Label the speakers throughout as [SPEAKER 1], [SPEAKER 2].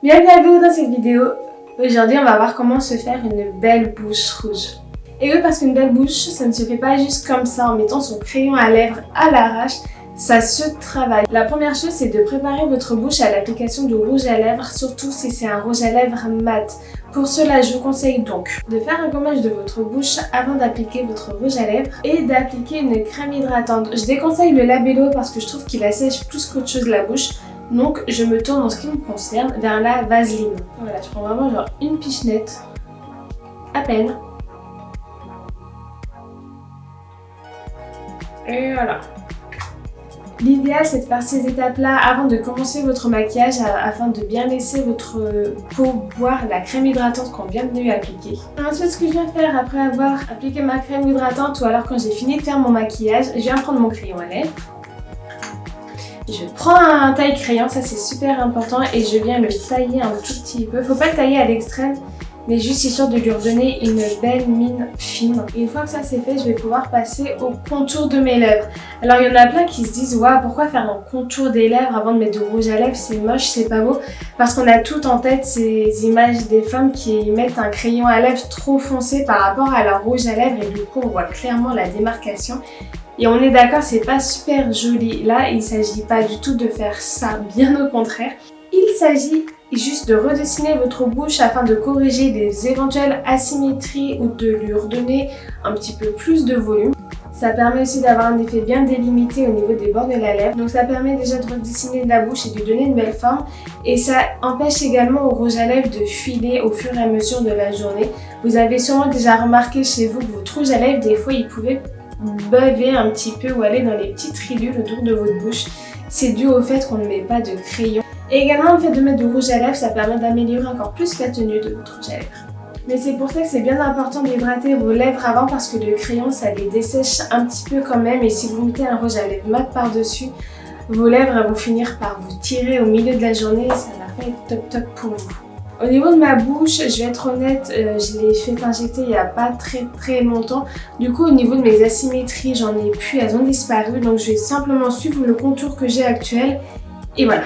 [SPEAKER 1] Bienvenue à vous dans cette vidéo. Aujourd'hui, on va voir comment se faire une belle bouche rouge. Et oui, parce qu'une belle bouche, ça ne se fait pas juste comme ça en mettant son crayon à lèvres à l'arrache, ça se travaille. La première chose, c'est de préparer votre bouche à l'application de rouge à lèvres, surtout si c'est un rouge à lèvres mat. Pour cela, je vous conseille donc de faire un gommage de votre bouche avant d'appliquer votre rouge à lèvres et d'appliquer une crème hydratante. Je déconseille le Labello parce que je trouve qu'il assèche plus qu'autre chose la bouche. Donc je me tourne en ce qui me concerne vers la vaseline. Voilà, je prends vraiment genre une pichenette, à peine. Et voilà. L'idéal c'est de faire ces étapes-là avant de commencer votre maquillage afin de bien laisser votre peau boire la crème hydratante qu'on vient de lui appliquer. Ensuite, ce que je viens faire après avoir appliqué ma crème hydratante ou alors quand j'ai fini de faire mon maquillage, je viens prendre mon crayon à lèvres. Je prends un taille-crayon, ça c'est super important, et je viens le tailler un tout petit peu. Faut pas le tailler à l'extrême, mais juste histoire de lui redonner une belle mine fine. Et une fois que ça c'est fait, je vais pouvoir passer au contour de mes lèvres. Alors il y en a plein qui se disent « Waouh, pourquoi faire un contour des lèvres avant de mettre du rouge à lèvres? C'est moche, c'est pas beau. » Parce qu'on a tout en tête ces images des femmes qui mettent un crayon à lèvres trop foncé par rapport à leur rouge à lèvres et du coup on voit clairement la démarcation. Et on est d'accord, c'est pas super joli. Là, il s'agit pas du tout de faire ça, bien au contraire. Il s'agit juste de redessiner votre bouche afin de corriger des éventuelles asymétries ou de lui redonner un petit peu plus de volume. Ça permet aussi d'avoir un effet bien délimité au niveau des bords de la lèvre. Donc ça permet déjà de redessiner la bouche et de donner une belle forme. Et ça empêche également au rouge à lèvres de filer au fur et à mesure de la journée. Vous avez sûrement déjà remarqué chez vous que votre rouge à lèvres, des fois, il pouvait baver un petit peu ou aller dans les petites ridules autour de votre bouche. C'est dû au fait qu'on ne met pas de crayon. Et également le fait de mettre du rouge à lèvres, ça permet d'améliorer encore plus la tenue de votre rouge à lèvres. Mais c'est pour ça que c'est bien important d'hydrater vos lèvres avant parce que le crayon ça les dessèche un petit peu quand même et si vous mettez un rouge à lèvres mat par-dessus, vos lèvres vont finir par vous tirer au milieu de la journée et ça va pas être top top pour vous. Au niveau de ma bouche, je vais être honnête, je l'ai fait injecter il n'y a pas très longtemps. Du coup, au niveau de mes asymétries, j'en ai plus, elles ont disparu. Donc je vais simplement suivre le contour que j'ai actuel. Et voilà.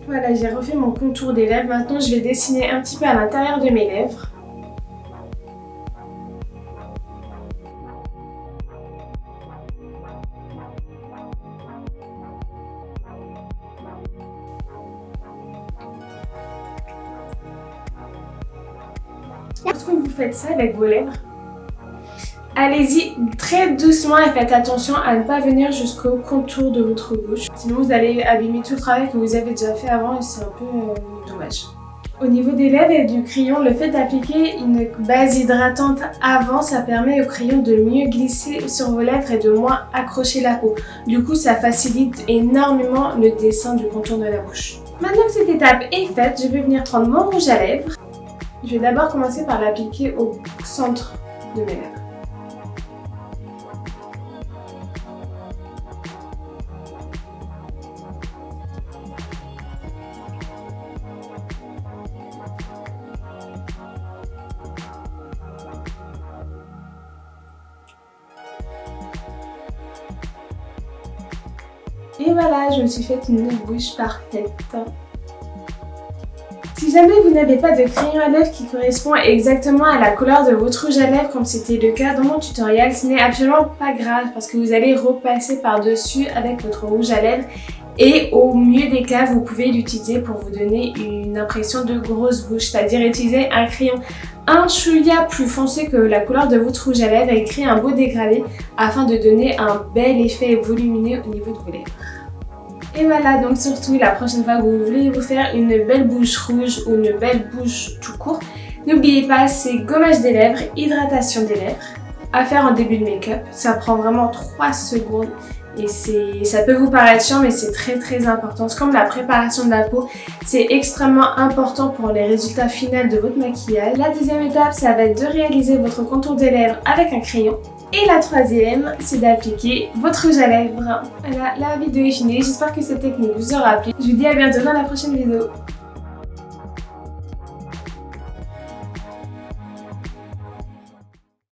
[SPEAKER 1] Voilà, j'ai refait mon contour des lèvres. Maintenant, je vais dessiner un petit peu à l'intérieur de mes lèvres. Lorsque vous faites ça avec vos lèvres, allez-y très doucement et faites attention à ne pas venir jusqu'au contour de votre bouche. Sinon vous allez abîmer tout le travail que vous avez déjà fait avant et c'est un peu dommage. Au niveau des lèvres et du crayon, le fait d'appliquer une base hydratante avant, ça permet au crayon de mieux glisser sur vos lèvres et de moins accrocher la peau. Du coup, ça facilite énormément le dessin du contour de la bouche. Maintenant que cette étape est faite, je vais venir prendre mon rouge à lèvres. Je vais d'abord commencer par l'appliquer au centre de mes lèvres. Et voilà, je me suis fait une bouche parfaite. Si jamais vous n'avez pas de crayon à lèvres qui correspond exactement à la couleur de votre rouge à lèvres comme c'était le cas dans mon tutoriel, ce n'est absolument pas grave parce que vous allez repasser par-dessus avec votre rouge à lèvres et au mieux des cas, vous pouvez l'utiliser pour vous donner une impression de grosse bouche, c'est-à-dire utiliser un crayon un chouïa plus foncé que la couleur de votre rouge à lèvres et créer un beau dégradé afin de donner un bel effet volumineux au niveau de vos lèvres. Et voilà, donc surtout la prochaine fois que vous voulez vous faire une belle bouche rouge ou une belle bouche tout court, n'oubliez pas, c'est gommage des lèvres, hydratation des lèvres, à faire en début de make-up. Ça prend vraiment 3 secondes Et ça peut vous paraître chiant, mais c'est très important. C'est comme la préparation de la peau, c'est extrêmement important pour les résultats finaux de votre maquillage. La deuxième étape, ça va être de réaliser votre contour des lèvres avec un crayon. Et la troisième, c'est d'appliquer votre rouge à lèvres. Voilà, la vidéo est finie. J'espère que cette technique vous aura plu. Je vous dis à bientôt dans la prochaine vidéo.